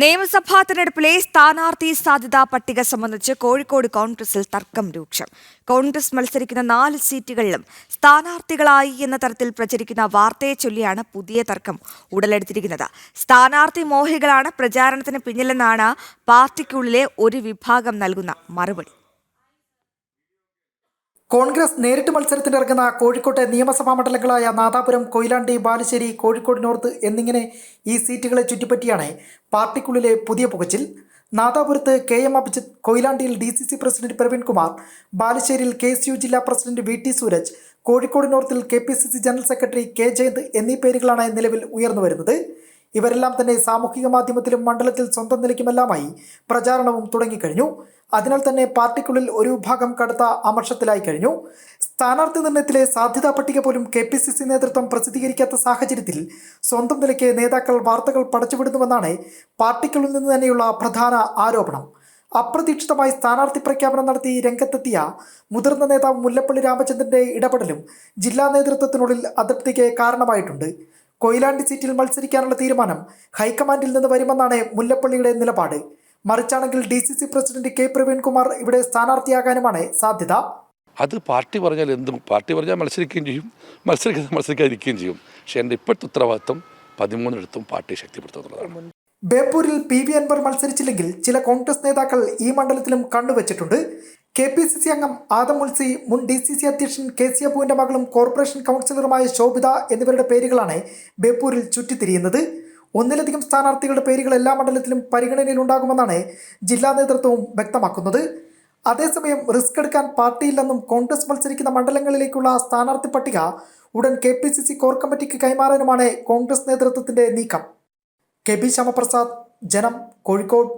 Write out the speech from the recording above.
നിയമസഭാ തെരഞ്ഞെടുപ്പിലെ സ്ഥാനാർത്ഥി സാധ്യതാ പട്ടിക സംബന്ധിച്ച് കോഴിക്കോട് കോൺഗ്രസിൽ തർക്കം രൂക്ഷം. കോൺഗ്രസ് മത്സരിക്കുന്ന 4 സീറ്റുകളിലും സ്ഥാനാർത്ഥികളായി എന്ന തരത്തിൽ പ്രചരിക്കുന്ന വാർത്തയെ ചൊല്ലിയാണ് പുതിയ തർക്കം ഉടലെടുത്തിരിക്കുന്നത്. സ്ഥാനാർത്ഥി മോഹികളാണ് പ്രചാരണത്തിന് പിന്നിലെന്നാണ് പാർട്ടിക്കുള്ളിലെ ഒരു വിഭാഗം നൽകുന്ന മറുപടി. കോൺഗ്രസ് നേരിട്ട് മത്സരത്തിനിറങ്ങുന്ന കോഴിക്കോട്ടെ നിയമസഭാ മണ്ഡലങ്ങളായ നാദാപുരം, കൊയിലാണ്ടി, ബാലുശ്ശേരി, കോഴിക്കോട് നോർത്ത് എന്നിങ്ങനെ ഈ സീറ്റുകളെ ചുറ്റിപ്പറ്റിയാണ് പാർട്ടിക്കുള്ളിലെ പുതിയ പുകച്ചിൽ. നാദാപുരത്ത് KM അഭിജിത്ത്, കൊയിലാണ്ടിയിൽ DCC പ്രസിഡന്റ് പ്രവീൺകുമാർ, ബാലുശ്ശേരിയിൽ KSU ജില്ലാ പ്രസിഡന്റ് VT സൂരജ്, കോഴിക്കോട് നോർത്തിൽ KPCC general secretary K Jayanth എന്നീ പേരുകളാണ് നിലവിൽ ഉയർന്നു വരുന്നത്. ഇവരെല്ലാം തന്നെ സാമൂഹിക മാധ്യമത്തിലും മണ്ഡലത്തിൽ സ്വന്തം നിലയ്ക്കുമെല്ലാമായി പ്രചാരണവും തുടങ്ങിക്കഴിഞ്ഞു. അതിനാൽ തന്നെ പാർട്ടിക്കുള്ളിൽ ഒരു വിഭാഗം കടുത്ത അമർഷത്തിലായി കഴിഞ്ഞു. സ്ഥാനാർത്ഥി നിർണയത്തിലെ സാധ്യതാ പട്ടിക പോലും KPCC നേതൃത്വം പ്രസിദ്ധീകരിക്കാത്ത സാഹചര്യത്തിൽ സ്വന്തം നിലയ്ക്ക് നേതാക്കൾ വാർത്തകൾ പടച്ചുവിടുന്നുവെന്നാണ് പാർട്ടിക്കുള്ളിൽ നിന്ന് തന്നെയുള്ള പ്രധാന ആരോപണം. അപ്രതീക്ഷിതമായി സ്ഥാനാർത്ഥി പ്രഖ്യാപനം നടത്തി രംഗത്തെത്തിയ മുതിർന്ന നേതാവ് മുല്ലപ്പള്ളി രാമചന്ദ്രന്റെ ഇടപെടലും ജില്ലാ നേതൃത്വത്തിനുള്ളിൽ അതൃപ്തിക്ക് കാരണമായിട്ടുണ്ട്. കൊയിലാണ്ടി സീറ്റിൽ മത്സരിക്കാനുള്ള തീരുമാനം ഹൈക്കമാൻഡിൽ നിന്ന് വരുമെന്നാണ് മുല്ലപ്പള്ളിയുടെ നിലപാട്. മറിച്ചാണെങ്കിൽ DCC പ്രസിഡന്റ് K പ്രവീൺകുമാർ ഇവിടെ സ്ഥാനാർത്ഥിയാകാനുമാണ് സാധ്യത. അത് പാർട്ടി പറഞ്ഞാൽ എന്തും, പാർട്ടി പറഞ്ഞാൽ മത്സരിക്കുകയും ചെയ്യും, മത്സരിക്കാതിരിക്കുകയും ചെയ്യും. പക്ഷേ എൻ്റെ ഇപ്പോഴത്തെ ഉത്തരവാദിത്വം 13 പാർട്ടി ശക്തിപ്പെടുത്തുന്നതാണ്. ബേപ്പൂരിൽ PV അൻവർ മത്സരിച്ചില്ലെങ്കിൽ ചില കോൺഗ്രസ് നേതാക്കൾ ഈ മണ്ഡലത്തിലും കണ്ണുവച്ചിട്ടുണ്ട്. KPCC അംഗം ആദം മുൾസി, മുൻ DCC അധ്യക്ഷൻ KC അബുവിന്റെ മകളും കോർപ്പറേഷൻ കൗൺസിലറുമായ ശോഭിത എന്നിവരുടെ പേരുകളാണ് ബേപ്പൂരിൽ ചുറ്റിത്തിരിയുന്നത്. ഒന്നിലധികം സ്ഥാനാർത്ഥികളുടെ പേരുകൾ എല്ലാ മണ്ഡലത്തിലും പരിഗണനയിലുണ്ടാകുമെന്നാണ് ജില്ലാ നേതൃത്വവും വ്യക്തമാക്കുന്നത്. അതേസമയം റിസ്ക് എടുക്കാൻ പാർട്ടിയില്ലെന്നും കോൺഗ്രസ് മത്സരിക്കുന്ന മണ്ഡലങ്ങളിലേക്കുള്ള സ്ഥാനാർത്ഥി പട്ടിക ഉടൻ KPCC കോർ കമ്മിറ്റിക്ക് കൈമാറാനുമാണ് കോൺഗ്രസ് നേതൃത്വത്തിന്റെ നീക്കം. KB ശ്യാമപ്രസാദ്, ജനം, കോഴിക്കോട്.